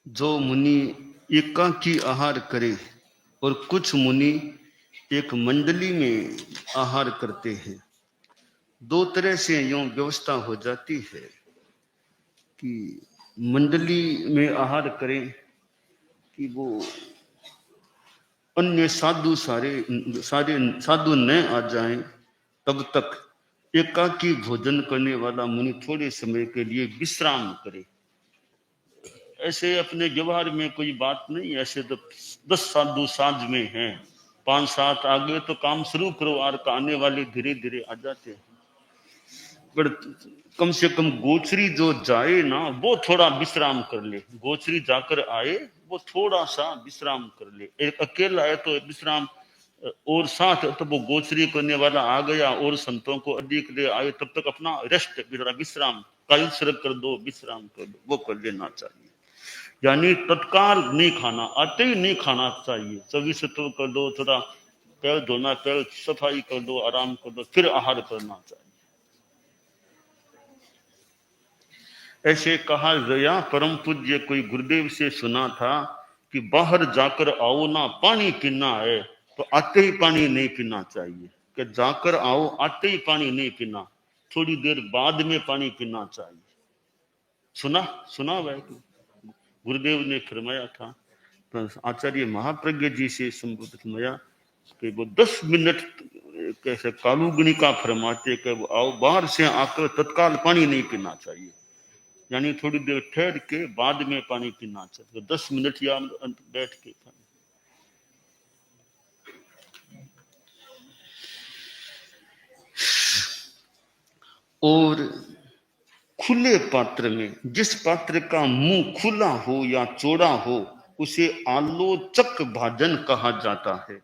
जो मुनि एकाकी आहार करे और कुछ मुनि एक मंडली में आहार करते हैं। दो तरह से यूं व्यवस्था हो जाती है कि मंडली में आहार करें कि वो अन्य साधु सारे साधु न आ जाएं, तब तक एकाकी भोजन करने वाला मुनि थोड़े समय के लिए विश्राम करे। ऐसे अपने व्यवहार में कोई बात नहीं, ऐसे तो 10 साधु साझ में हैं, 5-7 आ गए तो काम शुरू करो, और आने वाले धीरे धीरे आ जाते हैं। पर कम से कम गोचरी जो जाए ना, वो थोड़ा विश्राम कर ले। गोचरी जाकर आए, वो थोड़ा सा विश्राम कर ले। एक अकेला है तो विश्राम, और साथ तो वो गोचरी करने वाला आ गया और संतों को अधिक ले आए, तब तक अपना रेस्ट, विश्राम, कायल सरक कर दो, विश्राम कर दो, वो कर लेना चाहिए। यानी तत्काल नहीं खाना, आते ही नहीं खाना चाहिए। 24 कर दो, थोड़ा पैर धोना, पैर सफाई कर दो, आराम कर दो, फिर आहार करना चाहिए। ऐसे कहा गया, परम पूज्य कोई गुरुदेव से सुना था कि बाहर जाकर आओ ना, पानी पीना है तो आते ही पानी नहीं पीना चाहिए, कि जाकर आओ आते ही पानी नहीं पीना, थोड़ी देर बाद में पानी पीना चाहिए। सुना वह गुरुदेव ने फरमाया था, तो आचार्य महाप्रज्ञ जी से संबोधित फरमाया कि वो 10 मिनट कैसे कालुगुणी का फरमाते कि वो आओ, बाहर से आकर तत्काल पानी नहीं पीना चाहिए, यानी थोड़ी देर ठहर के बाद में पानी पीना चाहिए। 10 मिनट या बैठ के पानी। और खुले पात्र में, जिस पात्र का मुंह खुला हो या चौड़ा हो, उसे आलोचक भाजन कहा जाता है।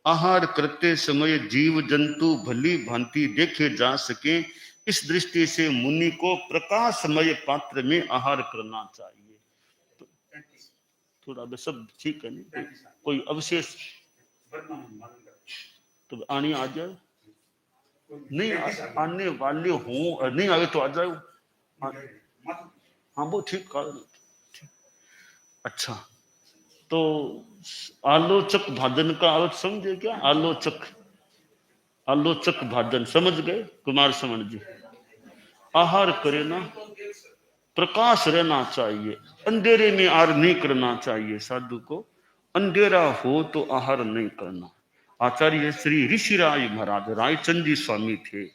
आहार करते समय जीव जंतु भली भांति देखे जा सके, इस दृष्टि से मुनि को प्रकाशमय पात्र में आहार करना चाहिए। तो थोड़ा सब ठीक है नहीं, कोई अवशेष तो आने आ जाए, नहीं आने वाले हो, नहीं आए तो आ जाओ। हाँ वो ठीक कर। अच्छा, तो आलोचक भाजन का अर्थ समझे क्या? आलोचक भाजन समझ गए कुमार समण जी? आहार करे ना, प्रकाश रहना चाहिए, अंधेरे में आहार नहीं करना चाहिए। साधु को अंधेरा हो तो आहार नहीं करना। आचार्य श्री ऋषिराय महाराज रायचंद जी स्वामी थे,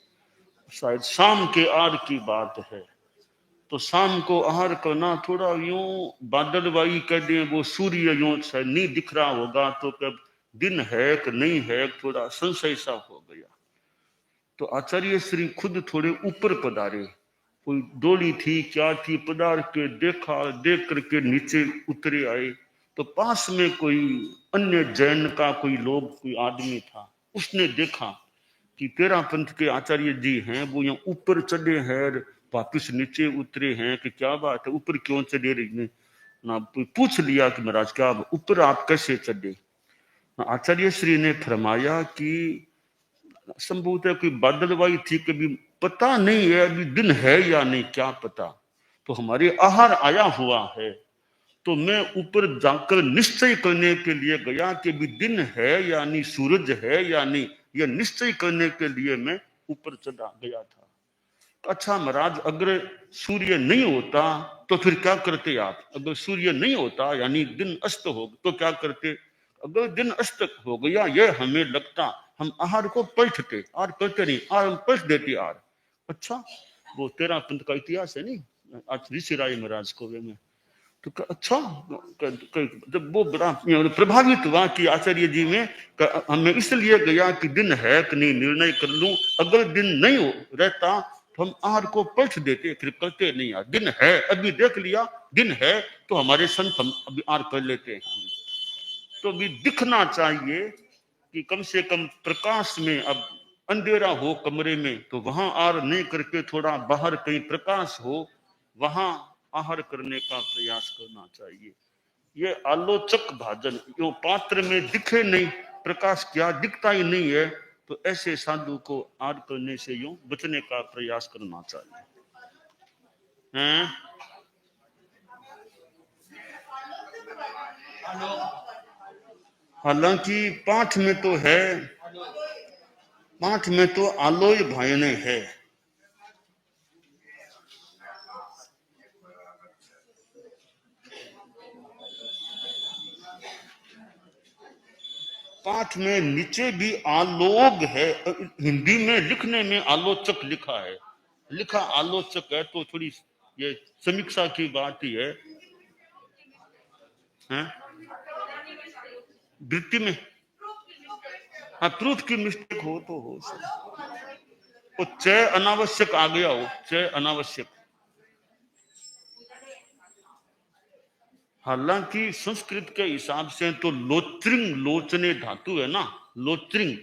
शायद शाम के आहार की बात है, तो शाम को आहार करना थोड़ा यूं बादलवाई कह दे, वो सूर्य यूं शायद नहीं दिख रहा होगा, तो कब दिन है कि नहीं है, थोड़ा संशय सा हो गया। तो आचार्य श्री खुद थोड़े ऊपर पधारे, कोई डोली थी क्या थी, पधार के देखा, देख करके नीचे उतरे आए, तो पास में कोई अन्य जैन का कोई लोग, कोई आदमी था, उसने देखा कि तेरा पंथ के आचार्य जी हैं, वो यहाँ ऊपर चढ़े हैं, वापिस नीचे उतरे हैं, कि क्या बात है, ऊपर क्यों चढ़े रही ना? पूछ लिया कि महाराज क्या ऊपर आप कैसे चढ़े? आचार्य श्री ने फरमाया कि संभवतः कोई बादलवाई थी, कभी पता नहीं है अभी दिन है या नहीं, क्या पता, तो हमारे आहार आया हुआ है, तो मैं ऊपर जाकर निश्चय करने के लिए गया कि भी दिन है या नहीं, सूरज है या नहीं, यह निश्चय करने के लिए मैं ऊपर चढ़ा गया था। तो अच्छा महाराज, अगर सूर्य नहीं होता तो फिर क्या करते आप? अगर सूर्य नहीं होता यानी दिन अस्त हो तो क्या करते? अगर दिन अस्त हो गया, यह हमें लगता, हम आहार को पलटते, आहार करते नहीं, आहार हम पलट देते आहार। अच्छा, वो 13 पंथ का इतिहास है नहीं, आज ऋषि राय महाराज को वे में, तो अच्छा, जब वो बड़ा प्रभावित हुआ कि आचार्य जी में, हमें इसलिए गया कि दिन है कि नहीं निर्णय कर लूं, अगर दिन नहीं हो रहता तो हम आहार को पलट देते, फिर करते नहीं। यार दिन है, अभी देख लिया दिन है तो हमारे संत हम अभी आहार कर लेते हैं। तो भी दिखना चाहिए कि कम से कम प्रकाश में अब अंधेरा हो कमरे में तो वहां आर नहीं करके थोड़ा बाहर कहीं प्रकाश हो, वहां आहार करने का प्रयास करना चाहिए। ये आलोचक भाजन जो पात्र में दिखे नहीं, प्रकाश क्या दिखता ही नहीं है, तो ऐसे साधु को आर करने से यूं बचने का प्रयास करना चाहिए। हैं? हालांकि पाठ में तो है, पाठ में तो आलोय भायने है। पाठ में नीचे भी आलोक है, हिंदी में लिखने में आलोचक लिखा है, लिखा आलोचक है, तो थोड़ी ये समीक्षा की बात ही है। हैं? वृत्ति में हाँ प्रूफ की मिस्टेक हो तो हो सकता, वो चय अनावश्यक आ गया हो, चय अनावश्यक। हालांकि संस्कृत के हिसाब से तो लोत्रिंग लोचने धातु है ना, लोत्रिंग,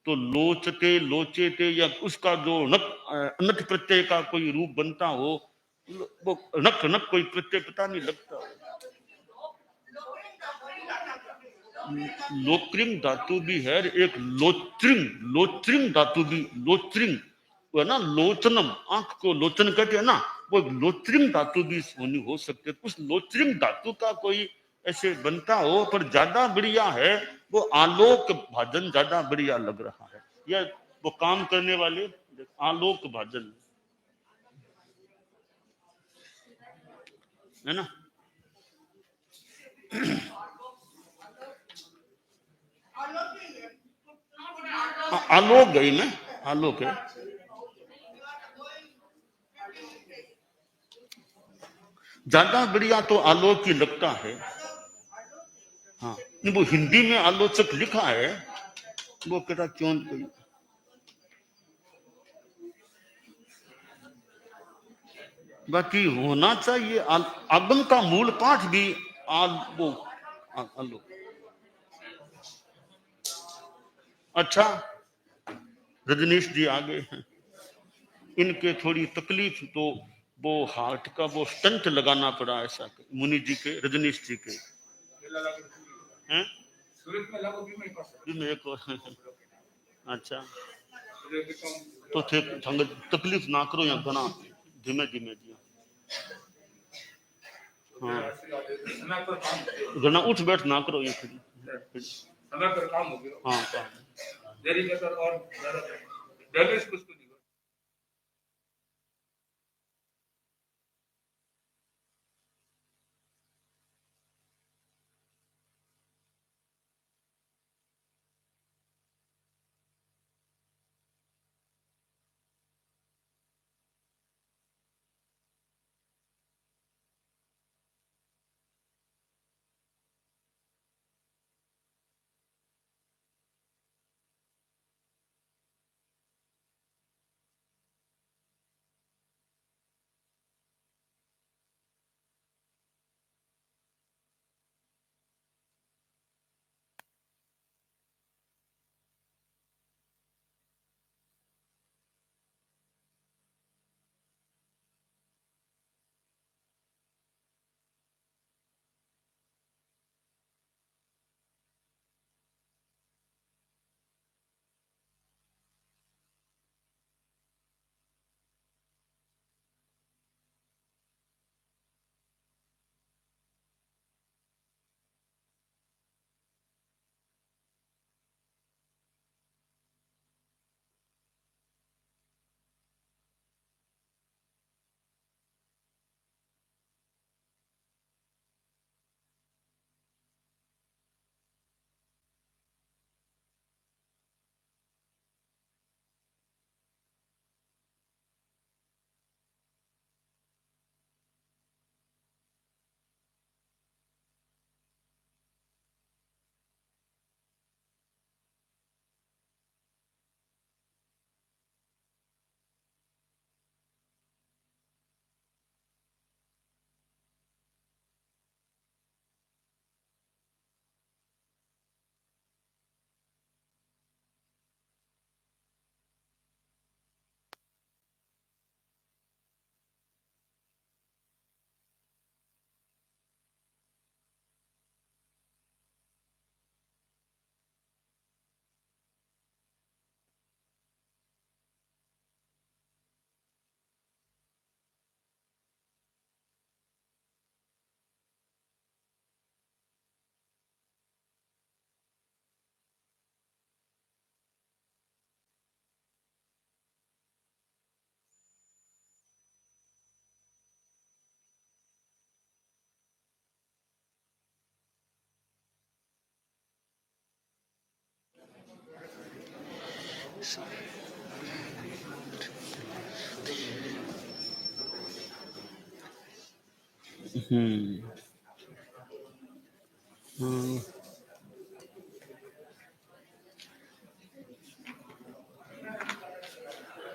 तो लोचते लोचेते या उसका जो नक नक प्रत्यय का कोई रूप बनता हो, वो नक नक कोई प्रत्यय पता नहीं लगता। लोक्रिंग धातु भी है, एक लोत्रिंग, लोत्रिंग धातु भी, लोत्रिंग वो है ना, लोचनम, आंख को लोचन कहते हैं ना, वो लोत्रिंग धातु भी होनी हो सकती है। उस लोत्रिंग धातु का कोई ऐसे बनता हो, पर ज्यादा बढ़िया है वो आलोक भाजन, ज्यादा बढ़िया लग रहा है। या वो काम करने वाले आलोक भाजन है ना। आलोक गई में आलोक है, ज्यादा बढ़िया तो आलोक ही लगता है। हाँ नहीं, वो हिंदी में आलोचक लिखा है, वो कहता क्यों बाकी होना चाहिए। आगम का मूल पाठ भी वो आलोक। अच्छा, रजनीश जी आगे हैं, इनके थोड़ी तकलीफ, तो वो हार्ट का वो स्टंट लगाना पड़ा ऐसा मुनि जी के, रजनीश जी के हैं। एक अच्छा, तो थे तकलीफ ना करो या घना धीमे धीमे दिया। हाँ घना उठ बैठ ना करो ये फिर हाँ काम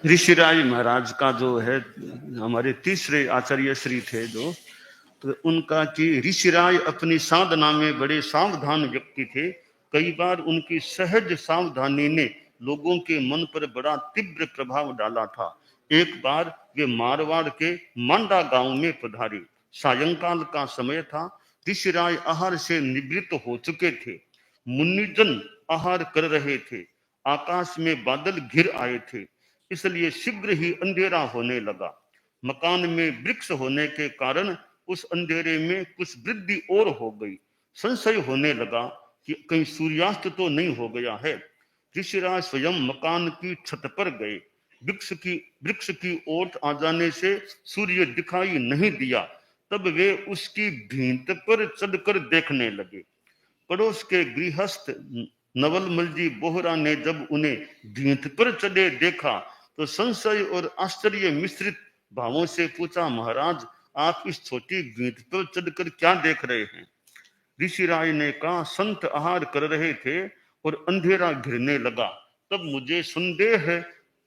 ऋषिराज महाराज का जो है, हमारे तीसरे आचार्य श्री थे जो, तो उनका कि ऋषिराज अपनी साधना में बड़े सावधान व्यक्ति थे। कई बार उनकी सहज सावधानी ने लोगों के मन पर बड़ा तीव्र प्रभाव डाला था। एक बार वे मारवाड़ के मांडा गांव में पधारे। सायंकाल का समय था। ऋषिराज आहार से निवृत्त हो चुके थे। मुनिजन आहार कर रहे थे। आकाश में बादल घिर आए थे, इसलिए शीघ्र ही अंधेरा होने लगा। मकान में वृक्ष होने के कारण उस अंधेरे में कुछ वृद्धि और हो गई। संशय होने लगा कि कहीं सूर्यास्त तो नहीं हो गया है। ऋषिराज स्वयं मकान की छत पर गए। वृक्ष की ओट आ जाने से सूर्य दिखाई नहीं दिया। तब वे उसकी भींत पर चढ़कर देखने लगे। पड़ोस के गृहस्थ नवलमल जी बोहरा ने जब उन्हें भींत पर चढ़े देखा तो संशय और आश्चर्य मिश्रित भावों से पूछा, महाराज आप इस छोटी भींत पर चढ़कर क्या देख रहे हैं? ऋषिराज ने कहा, संत आहार कर रहे थे और अंधेरा घिरने लगा। तब मुझे संदेह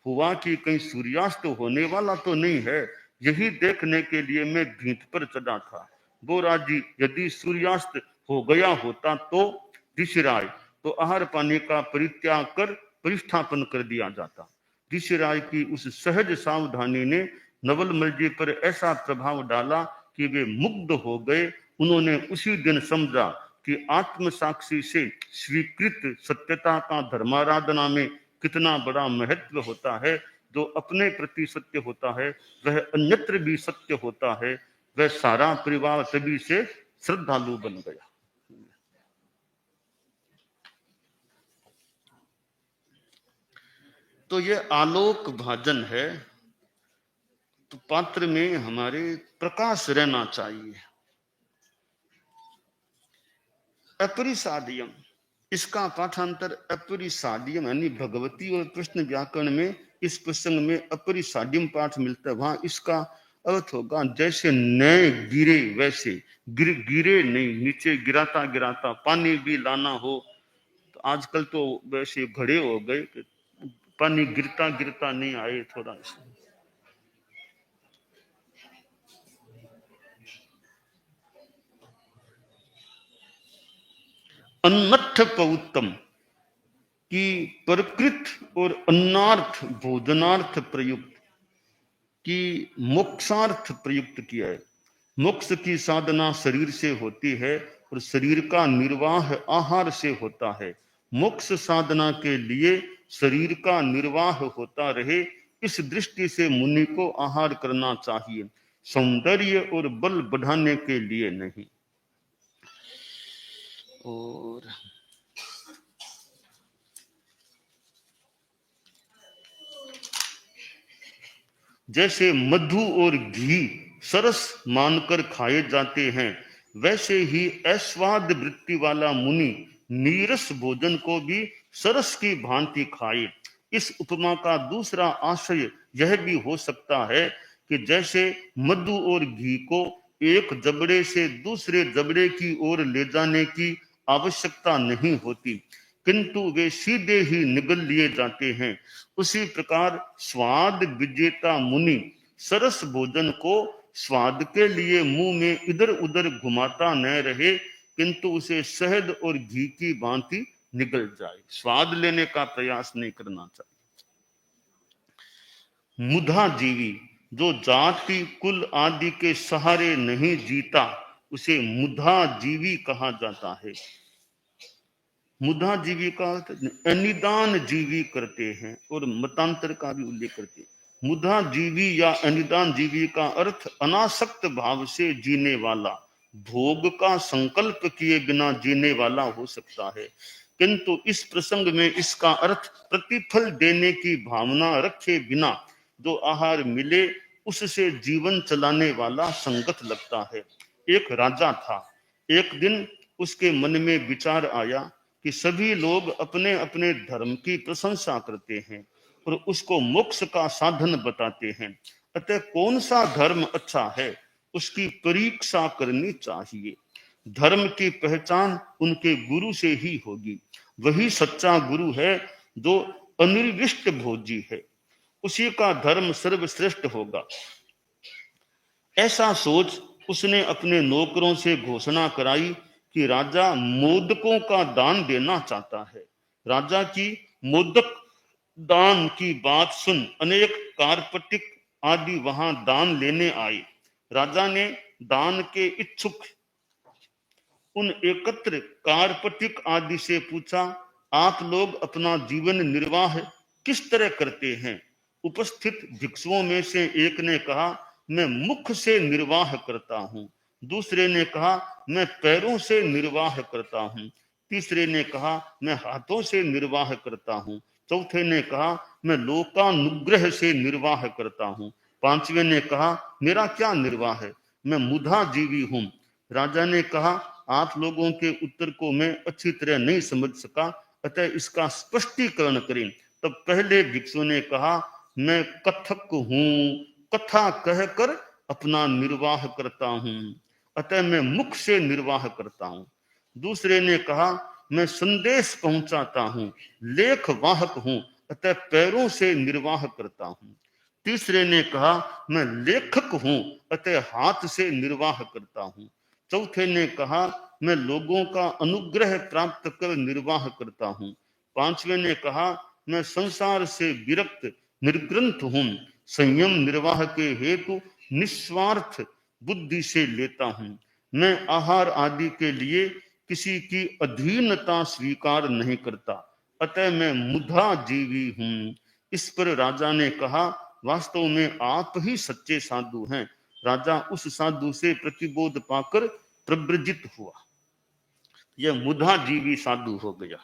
हुआ कि कहीं सूर्यास्त होने वाला तो नहीं है। यही देखने के लिए मैं भींत पर चढ़ा था। बोरा जी, यदि सूर्यास्त हो गया होता तो ऋषिराज तो आहार पानी का परित्याग कर परिस्थापन कर दिया जाता। ऋषिराज की उस सहज सावधानी ने नवलमल जी पर ऐसा प्रभाव डाला कि वे मुग्ध हो गए। उन्होंने उसी दिन समझा कि आत्म साक्षी से स्वीकृत सत्यता का धर्माराधना में कितना बड़ा महत्व होता है। जो अपने प्रति सत्य होता है वह अन्यत्र भी सत्य होता है। वह सारा परिवार तभी से श्रद्धालु बन गया। तो ये आलोक भाजन है। तो पात्र में हमारे प्रकाश रहना चाहिए। अपरिसादियम, इसका पाठांतर अपरिसादियम यानी भगवती और कृष्ण व्याकरण में इस प्रसंग में अपरिसादियम पाठ मिलता है। वहां इसका अर्थ होगा जैसे नए गिरे वैसे। गिरे नहीं, नीचे गिराता गिराता पानी भी लाना हो तो आजकल तो वैसे घड़े हो गए, पानी गिरता गिरता नहीं आए थोड़ा इसमें। अन्नठ पौत्तम की प्रकृत और अन्नार्थ भोजनार्थ प्रयुक्त की मोक्षार्थ प्रयुक्त किया है। मोक्ष की साधना शरीर से होती है और शरीर का निर्वाह आहार से होता है। मोक्ष साधना के लिए शरीर का निर्वाह होता रहे, इस दृष्टि से मुनि को आहार करना चाहिए, सौंदर्य और बल बढ़ाने के लिए नहीं। और जैसे मधु और घी सरस मानकर खाए जाते हैं, वैसे ही ऐश्वाद वृत्ति वाला मुनि नीरस भोजन को भी सरस की भांति खाए। इस उपमा का दूसरा आशय यह भी हो सकता है कि जैसे मधु और घी को एक जबड़े से दूसरे जबड़े की ओर ले जाने की आवश्यकता नहीं होती, किंतु वे सीधे ही निगल लिए जाते हैं, उसी प्रकार स्वाद विजेता मुनि सरस भोजन को स्वाद के लिए मुंह में इधर उधर घुमाता न रहे, किंतु उसे शहद और घी की भांति निगल जाए। स्वाद लेने का प्रयास नहीं करना चाहिए। मुधा जीवी, जो जाति कुल आदि के सहारे नहीं जीता, उसे मुधा जीवी कहा जाता है। मुधा जीवी का अनिदान जीवी करते हैं और मतांतर का भी उल्लेख करते हैं। मुधा जीवी या अनिदान जीवी का अर्थ अनासक्त भाव से जीने वाला, भोग का संकल्प किए बिना जीने वाला हो सकता है, किंतु इस प्रसंग में इसका अर्थ प्रतिफल देने की भावना रखे बिना जो आहार मिले उससे जीवन चलाने वाला संगत लगता है। एक राजा था। एक दिन उसके मन में विचार आया कि कि सभी लोग अपने अपने धर्म की प्रशंसा करते हैं और उसको मोक्ष का साधन बताते हैं। अतः कौन सा धर्म अच्छा है उसकी परीक्षा करनी चाहिए। धर्म की पहचान उनके गुरु से ही होगी। वही सच्चा गुरु है जो अनिर्दिष्ट भोजी है, उसी का धर्म सर्वश्रेष्ठ होगा। ऐसा सोच उसने अपने नौकरों से घोषणा कराई कि राजा मोदकों का दान देना चाहता है। राजा की मोदक दान की बात सुन अनेक कारपटिक आदि वहां दान लेने आए। राजा ने दान के इच्छुक उन एकत्र कारपटिक आदि से पूछा, आप लोग अपना जीवन निर्वाह किस तरह करते हैं? उपस्थित भिक्षुओं में से एक ने कहा, मैं मुख से निर्वाह करता हूं। दूसरे ने कहा, मैं पैरों से निर्वाह करता हूं। तीसरे ने कहा, मैं हाथों से निर्वाह करता हूं। चौथे ने कहा, मैं लोकानुग्रह से निर्वाह करता हूं। पांचवें ने कहा, मेरा क्या निर्वाह है, मैं मुधा जीवी हूं। राजा ने कहा, आप लोगों के उत्तर को मैं अच्छी तरह नहीं समझ सका, अतः इसका स्पष्टीकरण करें। तब पहले भिक्षु ने कहा, मैं कथक हूं, कथा कहकर अपना निर्वाह करता हूं, अतः मैं मुख से निर्वाह करता हूं। दूसरे ने कहा, मैं संदेश पहुंचाता हूं, लेख वाहक हूं, अतः पैरों से निर्वाह करता हूं। तीसरे ने कहा, मैं लेखक हूं, अतः हाथ से निर्वाह करता हूं। चौथे ने कहा, मैं लोगों का अनुग्रह प्राप्त कर निर्वाह करता हूं। पांचवें ने कहा, मैं संसार से विरक्त निर्ग्रंथ हूं, संयम निर्वाह के हेतु निस्वार्थ बुद्धि से लेता हूं। मैं आहार आदि के लिए किसी की अधीनता स्वीकार नहीं करता, अतः मैं मुधा जीवी हूं। इस पर राजा ने कहा, वास्तव में आप ही सच्चे साधु हैं। राजा उस साधु से प्रतिबोध पाकर प्रव्रजित हुआ। यह मुधा जीवी साधु हो गया।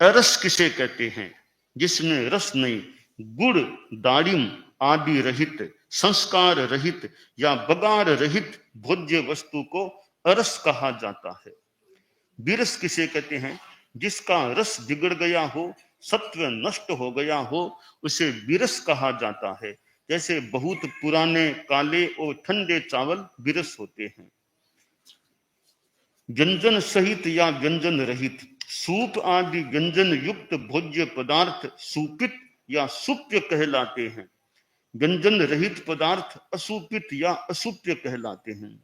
अरस किसे कहते हैं? जिसमें रस नहीं, गुड़ दाड़िम आदि रहित, संस्कार रहित या बगार रहित भोज्य वस्तु को अरस कहा जाता है। विरस किसे कहते हैं? जिसका रस बिगड़ गया हो, सत्व नष्ट हो गया हो, उसे विरस कहा जाता है। जैसे बहुत पुराने काले और ठंडे चावल विरस होते हैं। व्यंजन सहित या व्यंजन रहित, सूप आदि व्यंजन युक्त भोज्य पदार्थ सूपित या सुप्य कहलाते हैं। व्यंजन रहित पदार्थ असूपित या असुप्य कहलाते हैं।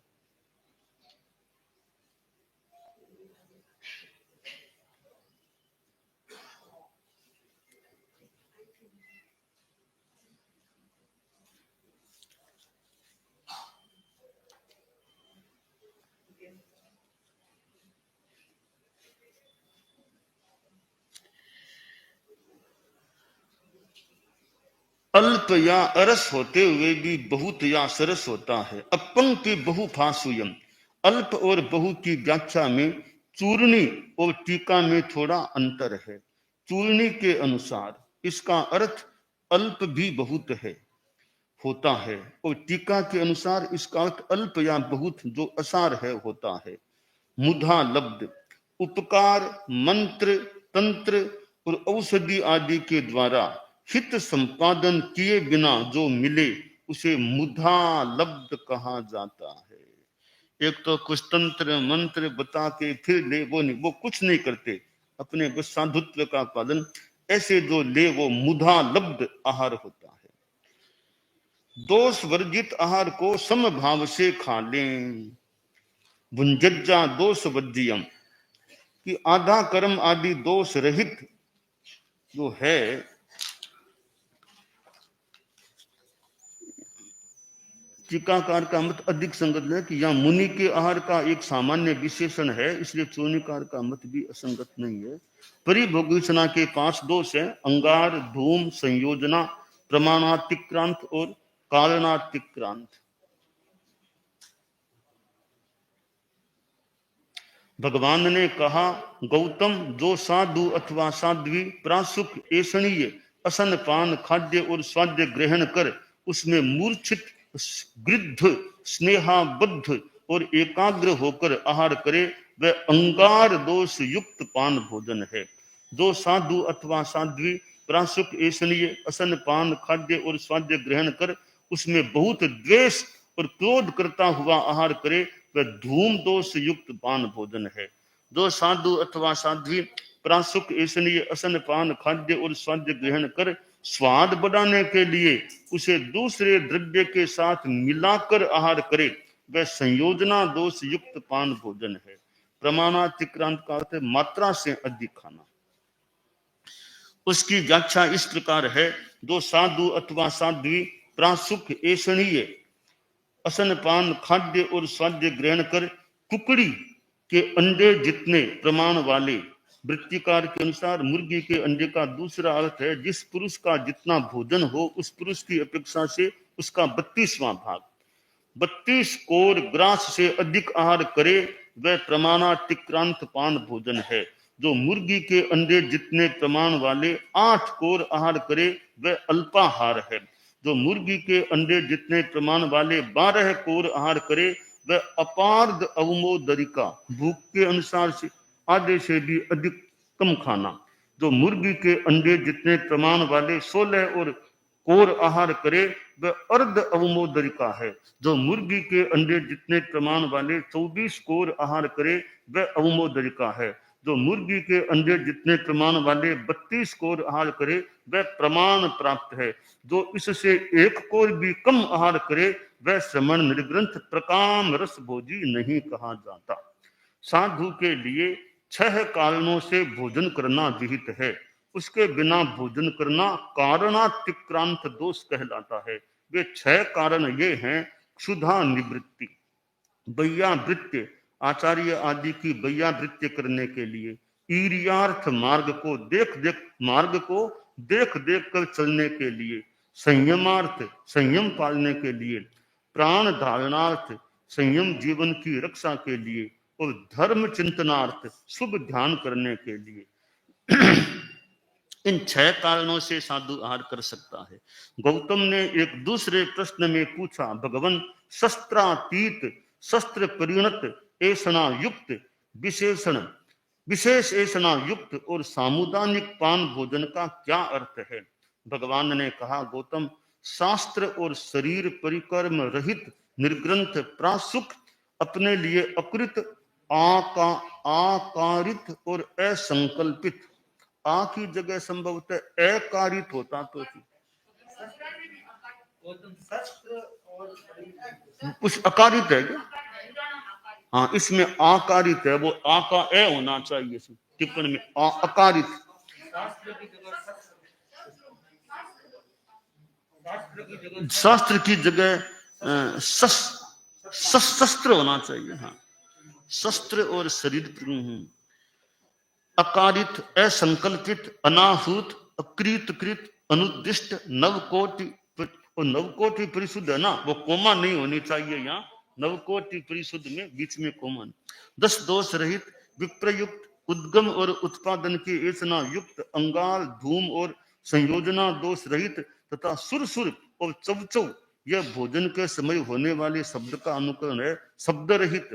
अल्प या अरस होते हुए भी बहुत या सरस होता है। अपंक्ति बहुफासुयम, अल्प और बहु की व्याख्या में चूर्णी और टीका में थोड़ा अंतर है। चूर्णी के अनुसार इसका अर्थ अल्प भी बहुत है होता है, और टीका के अनुसार इसका अर्थ अल्प या बहुत जो असार है होता है। मुधा लब्ध, उपकार, मंत्र, तंत्र और औषधि आदि के द्वारा हित संपादन किए बिना जो मिले उसे मुधा लब्ध कहा जाता है। एक तो कुछ तंत्र मंत्र बता के फिर ले, वो नहीं, वो कुछ नहीं करते, अपने बस साधुत्व का पालन, ऐसे जो ले वो मुधा लब्ध आहार होता है। दोष वर्जित आहार को समभाव से खा लें। भुंजज्जा दोष वज्जियम, कि आधा कर्म आदि दोष रहित जो है, टीकाकार का मत अधिक संगत है कि यहाँ मुनि के आहार का एक सामान्य विशेषण है, इसलिए चूर्णिकार का मत भी असंगत नहीं है। परिभोगीचना के 5 दोष है: अंगार, धूम, संयोजना, प्रमाणातिक्रांत और कारणातिक्रांत। भगवान ने कहा, गौतम, जो साधु अथवा साध्वी प्रासुक, ऐषणीय, असन पान, खाद्य और स्वाद्य ग्रहण कर उसमें मूर्छित, गृद्ध, स्नेहाबद्ध और एकाग्र होकर आहार करे, वह अंगार दोष युक्त पान भोजन है। जो साधु अथवा साध्वी प्रासुक ऐसनीय असन पान खाद्य और स्वाद्य ग्रहण कर उसमें बहुत द्वेष और क्रोध करता हुआ आहार करे वह धूम दोष युक्त पान भोजन है। जो साधु अथवा साध्वी प्रासुक ऐसनीय असन पान खाद्य और स्वाद्य ग्रहण कर स्वाद बढ़ाने के लिए उसे दूसरे द्रव्य के साथ मिलाकर आहार करे वह संयोजना दोष युक्त पान भोजन है। प्रमाणातिक्रांत का अर्थ मात्रा से अधिक खाना। उसकी व्याख्या इस प्रकार है, जो साधु अथवा साध्वी प्रासुक ऐसनीय असन पान खाद्य और स्वाद्य ग्रहण कर कुकड़ी के अंडे जितने प्रमाण वाले, वृत्तिकार के अनुसार मुर्गी के अंडे का दूसरा अर्थ है जिस पुरुष का जितना भोजन हो उस पुरुष की अपेक्षा से उसका 32वां भाग, 32 कोर ग्रास से अधिक आहार करे वह प्रमाणातिक्रांत पान भोजन है। जो मुर्गी के अंडे जितने प्रमाण वाले 8 कोर आहार करे वह अल्पाहार है। जो मुर्गी के अंडे जितने प्रमाण वाले 12 कोर आहार करे वह अपार्ध अवमोदरिका, भूख के अनुसार से आधे से भी अधिक कम खाना। जो मुर्गी के अंडे जितने प्रमाण वाले 16 और कोर आहार करे वह अर्ध अवमोदरिका है। जो मुर्गी के अंडे जितने प्रमाण वाले 24 कोर आहार करे वह अवमोदरिका है। जो मुर्गी के अंडे जितने प्रमाण वाले 32 कोर आहार करे वह प्रमाण प्राप्त है। जो इससे 1 कोर भी कम आहार करे वह श्रमण निर्ग्रंथ प्रकाम रस भोजी नहीं कहा जाता। साधु के लिए 6 कारणों से भोजन करना विहित है। उसके बिना भोजन करना कारणातिक्रांत दोष कहलाता है। वे 6 कारण ये हैं: क्षुधा निवृत्ति, वैयावृत्य, आचार्य आदि की वैयावृत्य करने के लिए, ईर्यार्थ मार्ग को देख देख कर चलने के लिए, संयमार्थ संयम पालने के लिए, प्राण धारणार्थ संयम जीवन की रक्षा के लिए और धर्म चिंतनार्थ शुभ ध्यान करने के लिए। इन 6 कारणों से साधु आहार कर सकता है। गौतम ने एक दूसरे प्रश्न में पूछा, भगवन शस्त्रातीत शस्त्र परिणत ऐसना युक्त विशेष ऐसना युक्त और सामुदायिक पान भोजन का क्या अर्थ है? भगवान ने कहा, गौतम, शास्त्र और शरीर परिकर्म रहित निर्ग्रंथ प्रासुक अपने लिए अकृत आकारित और असंकल्पित, आ की जगह संभवतः अकारित होता तो कुछ अकारित है क्या? हाँ, इसमें आकारित है, वो आ का ए होना चाहिए टिप्पणी में अकारित। शास्त्र की जगह शस्त्र होना चाहिए। हाँ, शस्त्र और शरीर अकारित, असंकल्पित, अनाहूत, अकृतकृत, अनुदिष्ट, नवकोटि। और नवकोटि परिशुद्ध है ना, वो कोमा नहीं होनी चाहिए यहाँ। नवकोटि परिशुद्ध में बीच में कोमा। 10 दोष रहित, विप्रयुक्त, उद्गम और उत्पादन की ऐसना युक्त, अंगाल, धूम और संयोजना दोष रहित तथा सुरसुर और चवचौ यह भोजन के समय होने वाले शब्द का अनुकरण है। शब्द रहित,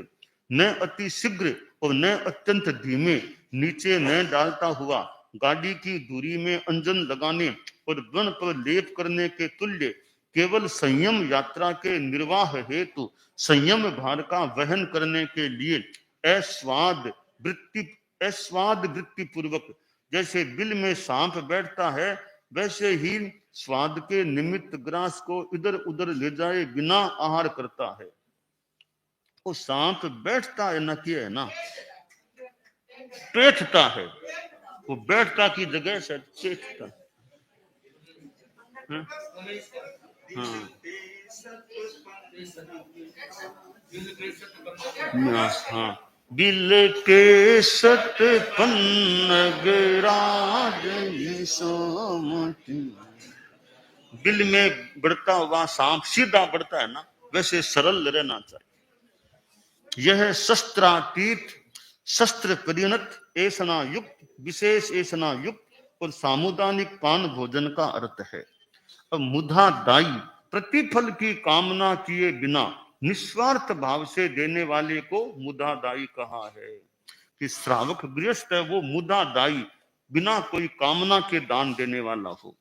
न अति शीघ्र और न अत्यंत धीमे, नीचे न डालता हुआ, गाड़ी की दूरी में अंजन लगाने और व्रण पर लेप करने के तुल्य, केवल संयम यात्रा के निर्वाह हेतु संयम भार का वहन करने के लिए अस्वाद वृत्ति पूर्वक, जैसे बिल में सांप बैठता है वैसे ही स्वाद के निमित्त ग्रास को इधर उधर ले जाए बिना आहार करता है। वो सांप बैठता है ना, किया है ना, बैठता है, वो बैठता की जगह से बैठता। हाँ, बिल के सत पन्नग राज बिल में बढ़ता हुआ सांप सीधा बढ़ता है ना, वैसे सरल रहना चाहिए। यह शस्त्रातीत, शस्त्र परिणत, ऐसना युक्त, विशेष ऐसना युक्त और सामुदायिक पान भोजन का अर्थ है। अब मुधादायी, प्रतिफल की कामना किए बिना निस्वार्थ भाव से देने वाले को मुधादायी कहा है। कि श्रावक गृहस्थ है वो मुदा दाई, बिना कोई कामना के दान देने वाला हो।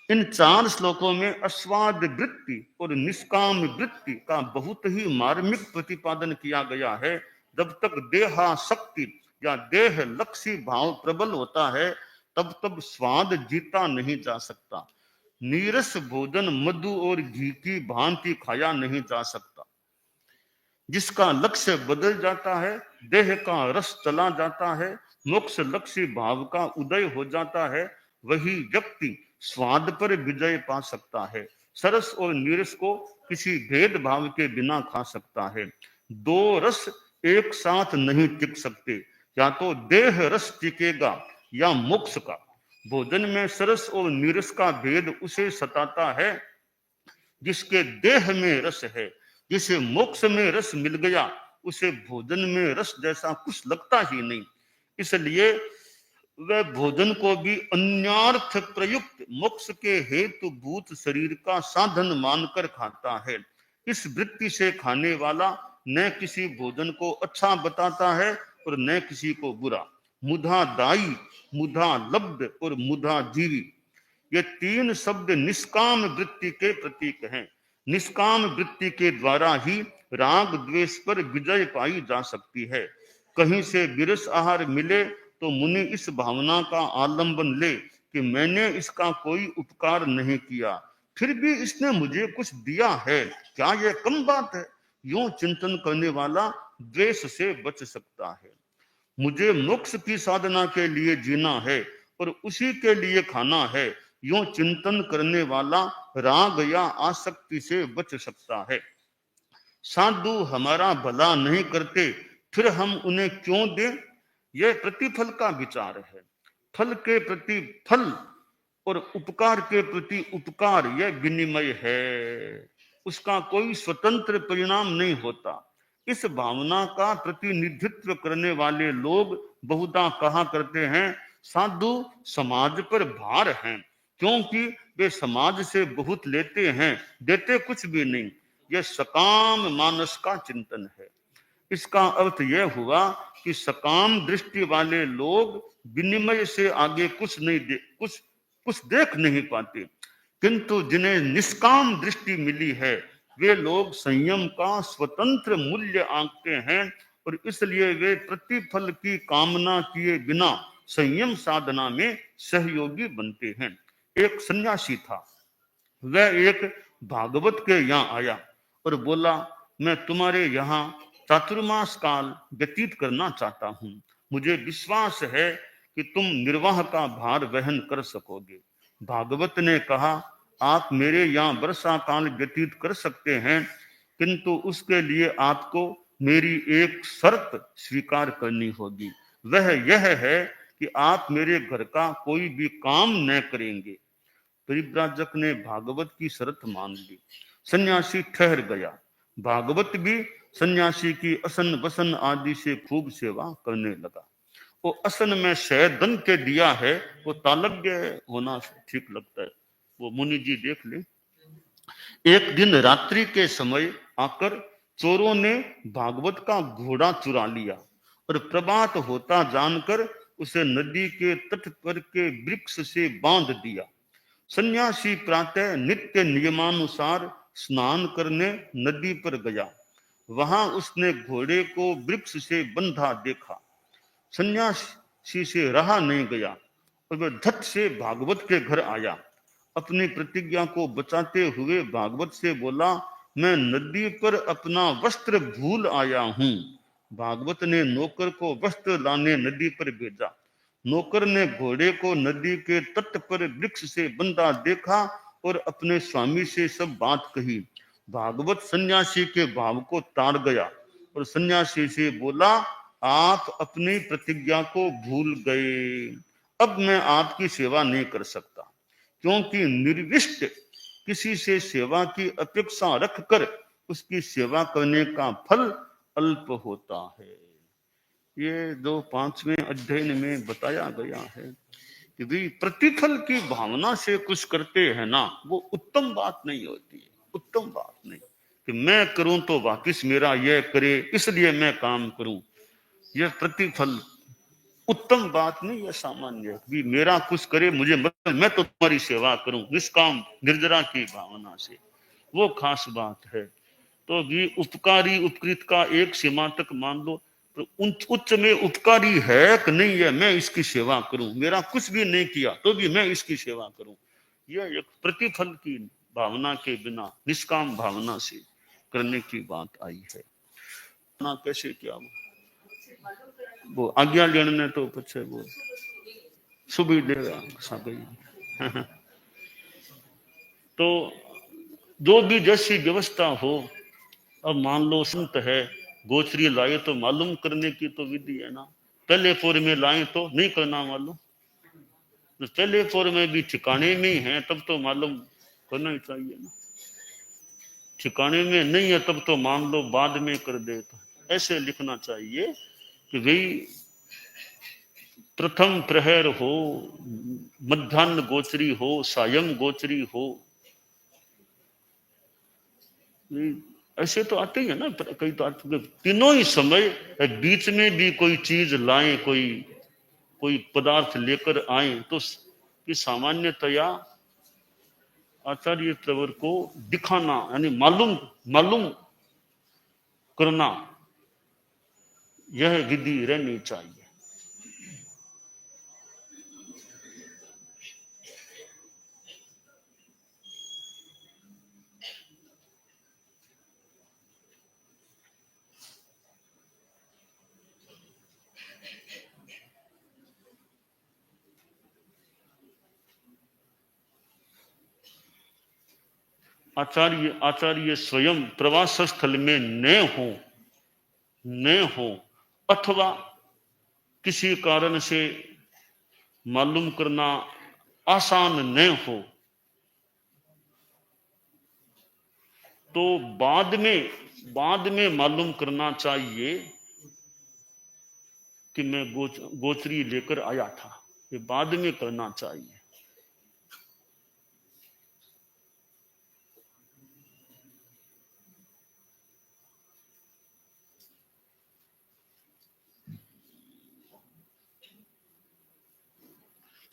इन 4 श्लोकों में अस्वाद वृत्ति और निष्काम वृत्ति का बहुत ही मार्मिक प्रतिपादन किया गया है। जब तक देहासक्ति या देह लक्षी भाव प्रबल होता है तब तक स्वाद जीता नहीं जा सकता। नीरस भोजन मधु और घी की भांति खाया नहीं जा सकता। जिसका लक्ष्य बदल जाता है, देह का रस चला जाता है, मोक्ष लक्ष्य भाव का उदय हो जाता है, वही व्यक्ति स्वाद पर विजय पा सकता है। सरस और नीरस को किसी भेदभाव के बिना खा सकता है। 2 रस एक साथ नहीं टिक सकते, या तो देह रस टिकेगा या मोक्ष का। भोजन में सरस और नीरस का भेद उसे सताता है जिसके देह में रस है। जिसे मोक्ष में रस मिल गया उसे भोजन में रस जैसा कुछ लगता ही नहीं। इसलिए वह भोजन को भी अन्यार्थ प्रयुक्त मोक्ष के हेतु भूत शरीर का साधन मानकर खाता है। इस वृत्ति से खाने वाला न किसी भोजन को अच्छा बताता है और न किसी को बुरा। मुधा दाई, मुधा लब्ध और मुधा जीवी, ये 3 शब्द निष्काम वृत्ति के प्रतीक हैं। निष्काम वृत्ति के द्वारा ही राग द्वेष पर विजय पाई जा सकती है। कहीं से विरस आहार मिले तो मुनि इस भावना का आलंबन ले कि मैंने इसका कोई उपकार नहीं किया, फिर भी इसने मुझे कुछ दिया है, क्या यह कम बात है? यूं चिंतन करने वाला द्वेष से बच सकता है। मुझे मोक्ष की साधना के लिए जीना है और उसी के लिए खाना है, यूं चिंतन करने वाला राग या आसक्ति से बच सकता है। साधु हमारा भला नहीं करते, फिर हम उन्हें क्यों दें? यह प्रतिफल का विचार है। फल के प्रति फल और उपकार के प्रति उपकार, यह विनिमय है, उसका कोई स्वतंत्र परिणाम नहीं होता। इस भावना का प्रतिनिधित्व करने वाले लोग बहुधा कहा करते हैं साधु समाज पर भार हैं, क्योंकि वे समाज से बहुत लेते हैं, देते कुछ भी नहीं। यह सकाम मानस का चिंतन है। इसका अर्थ यह हुआ कि सकाम दृष्टि वाले लोग विनिमय से आगे कुछ नहीं कुछ देख नहीं पाते, किंतु जिन्हें निष्काम दृष्टि मिली है वे लोग संयम का स्वतंत्र मूल्य आंकते हैं और इसलिए वे प्रतिफल की कामना किए बिना संयम साधना में सहयोगी बनते हैं। एक सन्यासी था, वह एक भागवत के यहाँ आया और बोला, मैं तुम्हारे यहाँ चातुर्मास काल व्यतीत करना चाहता हूँ। मुझे विश्वास है कि तुम निर्वाह का भार वहन कर सकोगे। भागवत ने कहा, आप मेरे यहाँ वर्षा काल व्यतीत कर सकते हैं, किंतु उसके लिए आपको मेरी एक शर्त स्वीकार करनी होगी। वह यह है कि आप मेरे घर का कोई भी काम न करेंगे। परिव्राजक ने भागवत की शर्त मान ली। सन्यासी ठहर गया। भागवत भी सन्यासी की असन वसन आदि से खूब सेवा करने लगा। वो असन में शहदन के दिया है, वो तालज्ञ होना ठीक लगता है, वो मुनि जी देख ले। एक दिन रात्रि के समय आकर चोरों ने भागवत का घोड़ा चुरा लिया और प्रभात होता जानकर उसे नदी के तट पर के वृक्ष से बांध दिया। सन्यासी प्रातः नित्य नियमानुसार स्नान करने नदी पर गया। वहां उसने घोड़े को वृक्ष से बंधा देखा। सन्यासी से रहा नहीं गया और वह झट से भागवत के घर आया। अपनी प्रतिज्ञा को बचाते हुए भागवत से बोला, मैं नदी पर अपना वस्त्र भूल आया हूं। भागवत ने नौकर को वस्त्र लाने नदी पर भेजा। नौकर ने घोड़े को नदी के तट पर वृक्ष से बंधा देखा और अपने स्वामी से सब बात कही। भागवत सन्यासी के भाव को ताड़ गया और सन्यासी से बोला, आप अपनी प्रतिज्ञा को भूल गए, अब मैं आपकी सेवा नहीं कर सकता, क्योंकि निर्विष्ट किसी से सेवा की अपेक्षा रखकर उसकी सेवा करने का फल अल्प होता है। ये 5वें अध्याय में बताया गया है कि भाई प्रतिफल की भावना से कुछ करते हैं ना, वो उत्तम बात नहीं होती है। उत्तम बात नहीं कि मैं करूं तो वाकिस मेरा यह करे इसलिए मैं काम करूं। यह प्रतिफल उत्तम बात नहीं, यह सामान्य भी मेरा कुछ करे मुझे मतलब मैं तो तुम्हारी सेवा करूं निष्काम निर्जरा की भावना से, वो खास बात है। तो भी उपकारी उपकृत का एक सीमा तक मान लो, तो उच्च में उपकारी है कि नहीं है, मैं इसकी सेवा करूं, मेरा कुछ भी नहीं किया तो भी मैं इसकी सेवा करूं, यह एक प्रतिफल की भावना के बिना निष्काम भावना से करने की बात आई है ना। कैसे क्या वो आज्ञा लेने तो पीछे वो सुबह देगा गई। तो जो भी जैसी व्यवस्था हो, अब मान लो संत है गोचरी लाए तो मालूम करने की तो विधि है ना, पहले पोर में लाए तो नहीं करना मालूम, तो पहले पोर में भी ठिकाने में है तब तो मालूम करना ही चाहिए ना, ठिकाने में नहीं है तब तो मान लो बाद में कर दे, तो ऐसे लिखना चाहिए कि भाई प्रथम प्रहर हो, मध्यान्ह गोचरी हो, सायं गोचरी हो, ऐसे तो आते ही है ना कई, तो आते तीनों ही समय, बीच में भी कोई चीज लाएं, कोई पदार्थ लेकर आए तो कि सामान्यतया आचार्य प्रवर को दिखाना यानी मालूम मालूम करना, यह विधि रहनी चाहिए। आचार्य स्वयं प्रवास स्थल में न हो अथवा किसी कारण से मालूम करना आसान न हो, तो बाद में मालूम करना चाहिए कि मैं गोचरी लेकर आया था, ये बाद में करना चाहिए।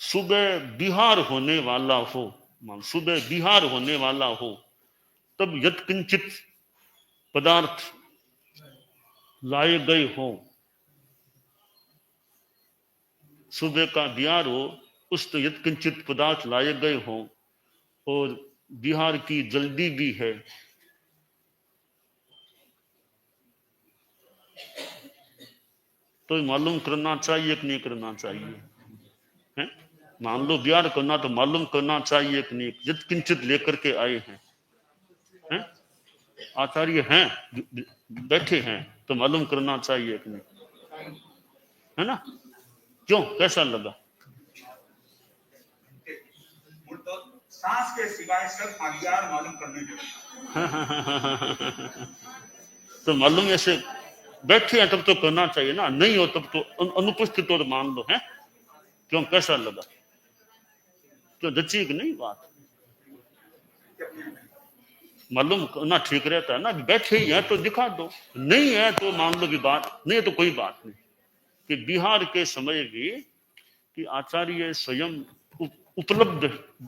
सुबह बिहार होने वाला हो, सुबह बिहार होने वाला हो, तब यत्किंचित पदार्थ लाए गए हो, सुबह का बिहार हो, उस तो यत्किंचित पदार्थ लाए गए हो और बिहार की जल्दी भी है, तो मालूम करना चाहिए कि नहीं करना चाहिए है? मान लो बिहार करना तो मालूम करना चाहिए कि नहीं, यत्किंचित लेकर के आए हैं? आचार्य हैं बैठे हैं तो मालूम करना चाहिए कि नहीं, है ना? क्यों, कैसा लगा? सांस के सिवाय सब अधिकार मालूम करने तो मालूम ऐसे बैठे हैं तब तो करना चाहिए ना, नहीं हो तब तो अनुपस्थित हो तो मान लो है। क्यों, कैसा लगा? क्यों जची कि नहीं बात? मालूम करना ठीक रहता है ना, बैठे ही है तो दिखा दो, नहीं है तो मान लो कि बात नहीं है तो कोई बात नहीं। कि बिहार के समय भी कि आचार्य स्वयं उपलब्ध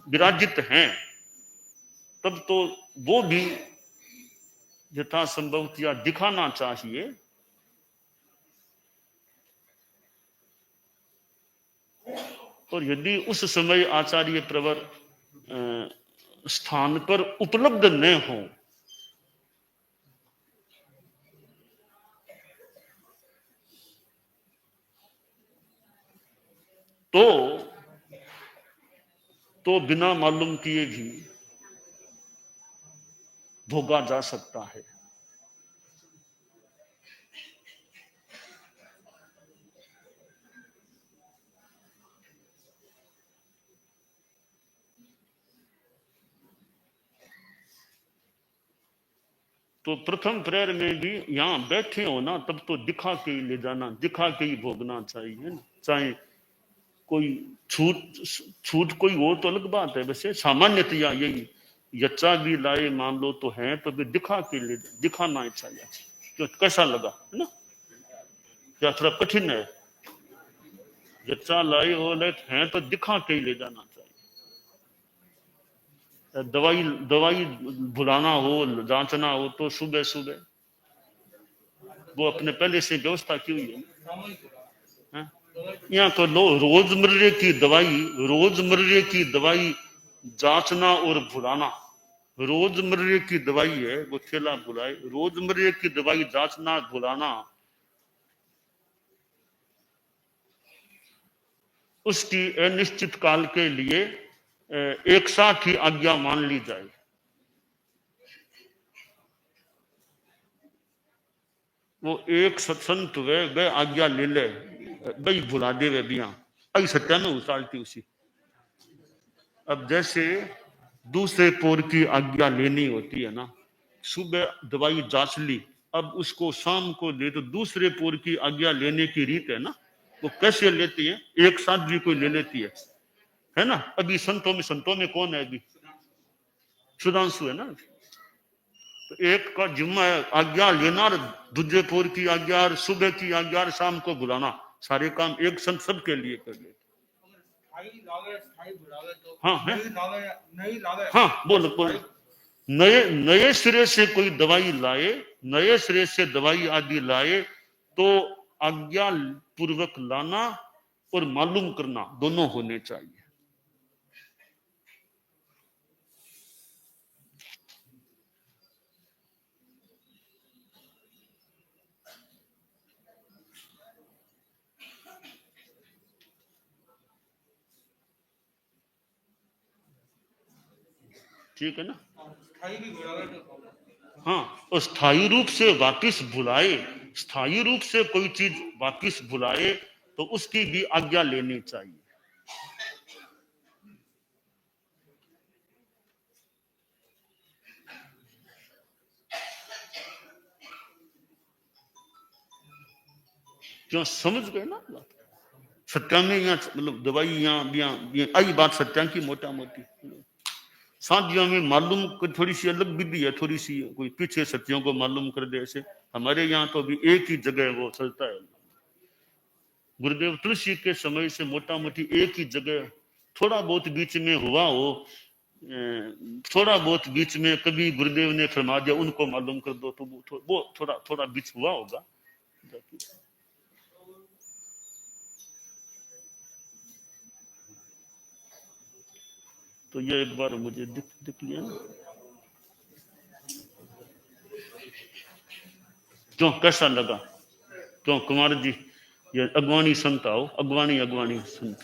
विराजित हैं, तब तो वो भी यथासंभव या दिखाना चाहिए। और यदि उस समय आचार्य प्रवर स्थान पर उपलब्ध न हो तो बिना मालूम किए भी भोगा जा सकता है। तो प्रथम प्रेयर में भी यहां बैठे हो ना, तब तो दिखा के ही ले जाना, दिखा के ही भोगना चाहिए ना। चाहे कोई छूट कोई हो तो अलग बात है, वैसे सामान्यतया यही यच्चा भी लाए मान लो तो है तो भी दिखा के ले, दिखाना चाहिए। तो कैसा लगा, है ना? क्या थोड़ा कठिन है? जच्चा लाई हो ले है तो दिखा के ही ले जाना चाहिए। दवाई दवाई भुलाना हो, जांचना हो तो सुबह सुबह वो अपने पहले से व्यवस्था की हुई है। हाँ? यहाँ तो लो रोजमर्रे की दवाई, रोजमर्रे की दवाई जांचना और भुलाना, रोजमर्रे की दवाई है वो ठेला बुलाए, रोजमर्रे की दवाई जांचना भुलाना, उसकी अनिश्चित काल के लिए एक साथ ही आज्ञा मान ली जाए। वो एक सत्संत वे आज्ञा ले ले, वही भुला दे वे बिया आई सत्या में उसालती उसी। अब जैसे दूसरे पोर की आज्ञा लेनी होती है ना, सुबह दवाई जांच ली, अब उसको शाम को ले, तो दूसरे पोर की आज्ञा लेने की रीत है ना, वो कैसे लेती है? एक साथ भी कोई ले लेती है ना। अभी संतों में कौन है? अभी सुधांशु है ना। तो एक का जिम्मा है आज्ञा लेना, दूसरे पोर की आज्ञा, सुबह की आज्ञा, शाम को बुलाना, सारे काम एक संत सबके लिए कर लेते। हाँ है, हाँ बोलो बोलो। नए नए सिरे से कोई दवाई लाए, नए सिरे से दवाई आदि लाए तो आज्ञा पूर्वक लाना और मालूम करना दोनों होने चाहिए। ठीक है ना। हाँ, और स्थायी रूप से वापिस बुलाए, स्थायी रूप से कोई चीज वापिस बुलाए तो उसकी भी आज्ञा लेनी चाहिए। क्यों? समझ गए ना बात? सत्या में यहाँ मतलब दवाई यहाँ आई बात सत्या की मोटा मोटी। शादियों में मालूम थोड़ी सी अलग विधि है, थोड़ी सी कोई पीछे सत्यों को मालूम कर दे ऐसे। हमारे यहाँ तो अभी एक ही जगह वो चलता है। गुरुदेव तुलसी के समय से मोटा मोटी एक ही जगह, थोड़ा बहुत बीच में हुआ हो, थोड़ा बहुत बीच में कभी गुरुदेव ने फरमा दिया उनको मालूम कर दो, तो वो थोड़ा थोड़ा बीच हुआ होगा। तो ये एक बार मुझे दिख लिया ना। क्यों कैसा लगा? क्यों कुमार जी, ये अगवानी संत आओ, अगवानी संत,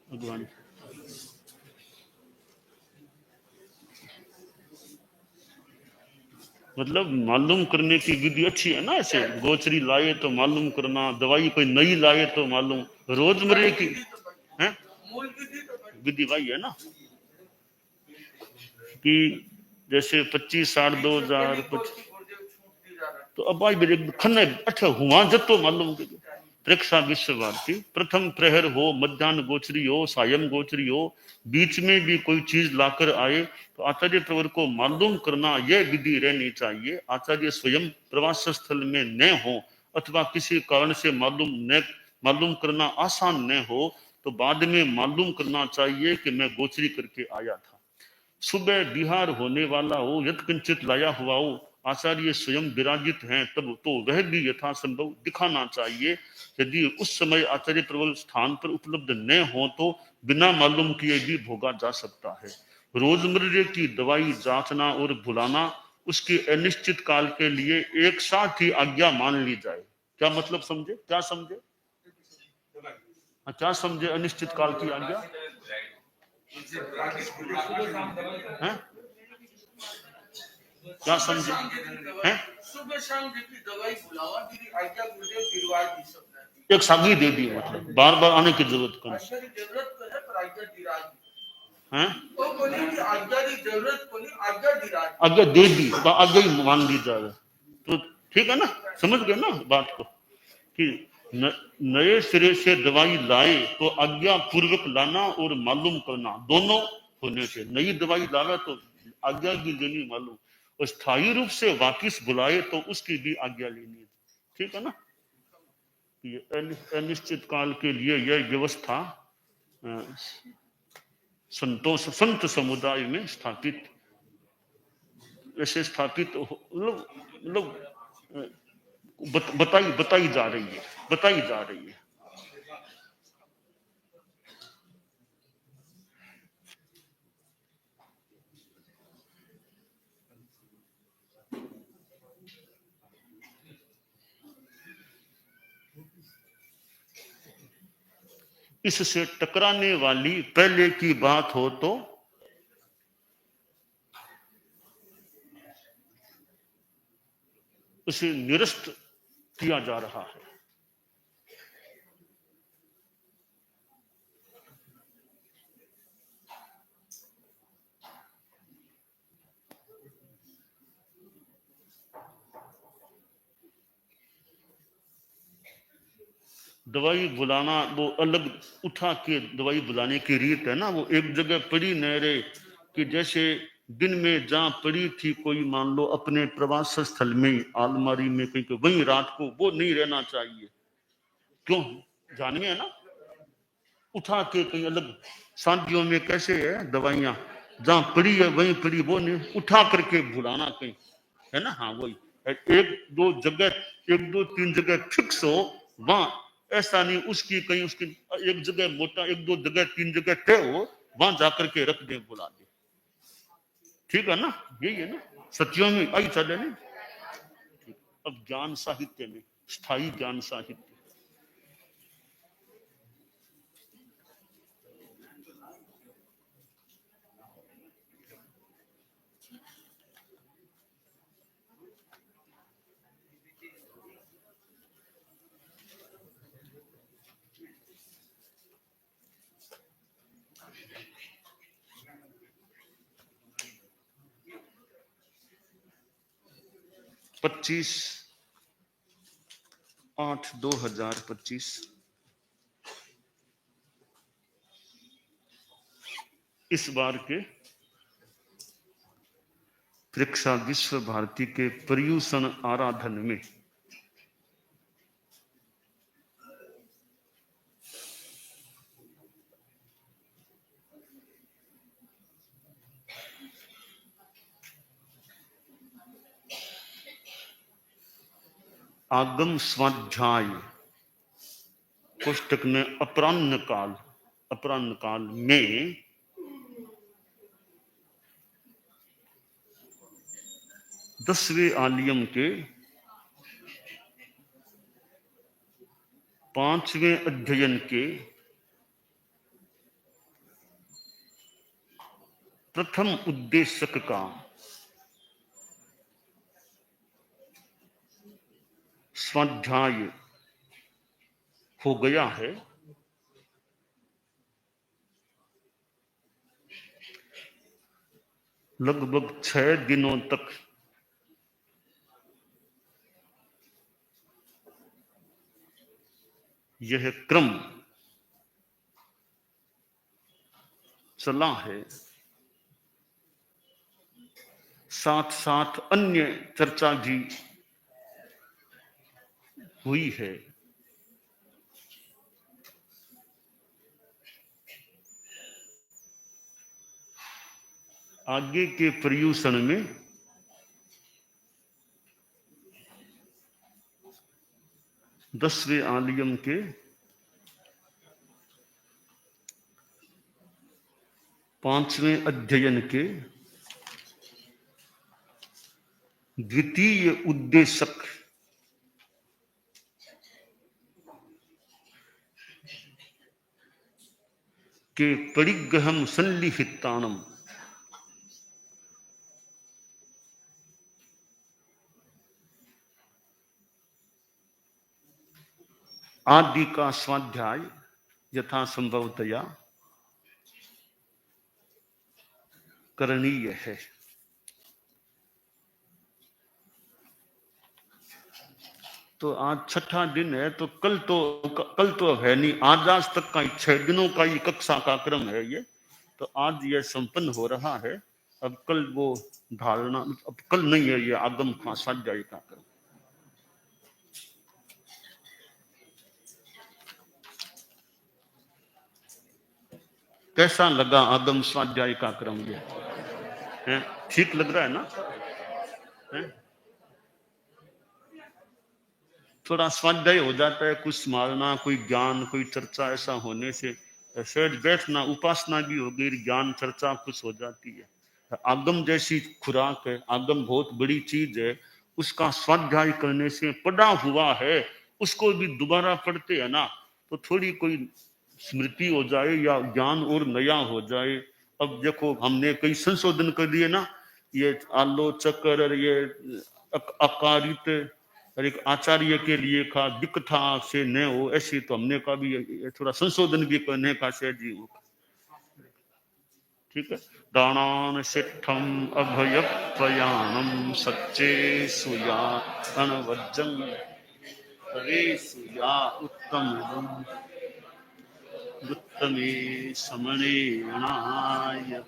अगवानी। मतलब मालूम करने की विधि अच्छी है ना। ऐसे गोचरी लाए तो मालूम करना, दवाई कोई नई लाए तो मालूम, रोजमर्रे की है विधि भाई है ना। कि जैसे 25 60 2000 कुछ तो अब भाई खन्ने अच्छा हुआ जतो मालूम के परीक्षा विश्व भारती प्रथम प्रहर हो, मध्यान्ह गोचरी हो, सायं गोचरी हो, बीच में भी कोई चीज लाकर आए तो आचार्य प्रवर को मालूम करना यह विधि रहनी चाहिए। आचार्य स्वयं प्रवास स्थल में न हो अथवा किसी कारण से मालूम करना आसान न हो तो बाद में मालूम करना चाहिए कि मैं गोचरी करके आया था। सुबह बिहार होने वाला हो, यत्किंचित लाया हुआ हो, आचार्य स्वयं विराजित हैं तब तो वह भी यथासंभव दिखाना चाहिए। यदि उस समय आचार्य प्रबल स्थान पर उपलब्ध न हो तो बिना मालूम किए भी भोगा जा सकता है। रोजमर्रे की दवाई जांचना और भुलाना उसके अनिश्चित काल के लिए एक साथ ही आज्ञा मान ली जाए। क्या मतलब समझे? क्या समझे? क्या समझे? अनिश्चित काल की आज्ञा है? क्या समझे? हैं? एक सागी दे दी, मतलब बार बार आने की जरूरत कौन सी है? आज्ञा दे दी, आज्ञा ही मान ली जाए तो ठीक है ना। समझ गए ना बात को कि नए सिरे से दवाई लाए तो आज्ञा पूर्वक लाना और मालूम करना दोनों होने से। नई दवाई लावे तो आज्ञा भी लेनी मालूम, और स्थायी रूप से वापिस बुलाए तो उसकी भी आज्ञा लेनी। ठीक है ना। कि अनिश्चित काल के लिए यह व्यवस्था संत समुदाय में स्थापित ऐसे स्थापित मतलब बताई जा रही है, बताई जा रही है। इससे टकराने वाली पहले की बात हो तो उसे निरस्त किया जा रहा है। दवाई बुलाना वो अलग उठा के दवाई बुलाने की रीत है ना, वो एक जगह पड़ी न रहे कि जैसे दिन में जहां पड़ी थी कोई मान लो अपने प्रवास स्थल में अलमारी में कहीं वहीं रात को वो नहीं रहना चाहिए। क्यों जानिए है ना, उठा के कहीं अलग। शादियों में कैसे है दवाइयां जहां पड़ी है वहीं पड़ी, वो नहीं उठा करके भुलाना कहीं, है ना। हाँ वही एक दो जगह, एक दो तीन जगह फिक्स हो वहां, ऐसा नहीं उसकी कहीं उसकी एक जगह मोटा, एक दो जगह तीन जगह तय हो, वहां जाकर के रख दे बुला दे। ठीक है ना, यही है ना सत्यों में आई चले नहीं। अब ज्ञान साहित्य में स्थायी ज्ञान साहित्य, 25/8/2025 इस बार के परीक्षा विश्व भारती के पर्यूषण आराधन में आगम स्वाध्याय पुस्तक में अपराह्न काल में 10वें आलियम के 5वें अध्ययन के प्रथम उद्देश्यक का स्वाध्याय हो गया है। लगभग 6 दिनों तक यह क्रम चला है, साथ साथ अन्य चर्चा भी हुई है। आगे के पर्यूषण में दसवें आलियम के 5वें अध्ययन के द्वितीय उद्देशक के परिग्रहम संलिहितानम आदि का स्वाध्याय यथा संभवतया करणीय है। तो आज छठा दिन है, तो कल तो है नहीं, आज तक का 6 दिनों का ही कक्षा का क्रम है ये, तो आज ये संपन्न हो रहा है। अब कल वो धारणा, अब कल नहीं है ये आगम का स्वाध्याय का क्रम। कैसा लगा आगम स्वाध्याय का क्रम ये? ठीक लग रहा है ना? है? थोड़ा स्वाध्याय हो जाता है, कुछ स्मरणा, कोई ज्ञान, कोई चर्चा, ऐसा होने से शायद बैठना, उपासना भी हो गई, ज्ञान चर्चा कुछ हो जाती है। आगम जैसी खुराक है, आगम बहुत बड़ी चीज है, उसका स्वाध्याय करने से पढ़ा हुआ है उसको भी दोबारा पढ़ते हैं ना, तो थोड़ी कोई स्मृति हो जाए या ज्ञान और नया हो जाए। अब देखो हमने कई संशोधन कर दिए ना, ये आलोचक और ये अकारित और एक आचार्य के लिए का दिक्कथा से न हो, ऐसी तो हमने का भी थोड़ा संशोधन भी करने का से जी। ठीक है। दानान सिद्धम अभय प्रयाणम सच्चे सुया अनवज्जं हरे सुया उत्तम उत्तमे समणे अणाय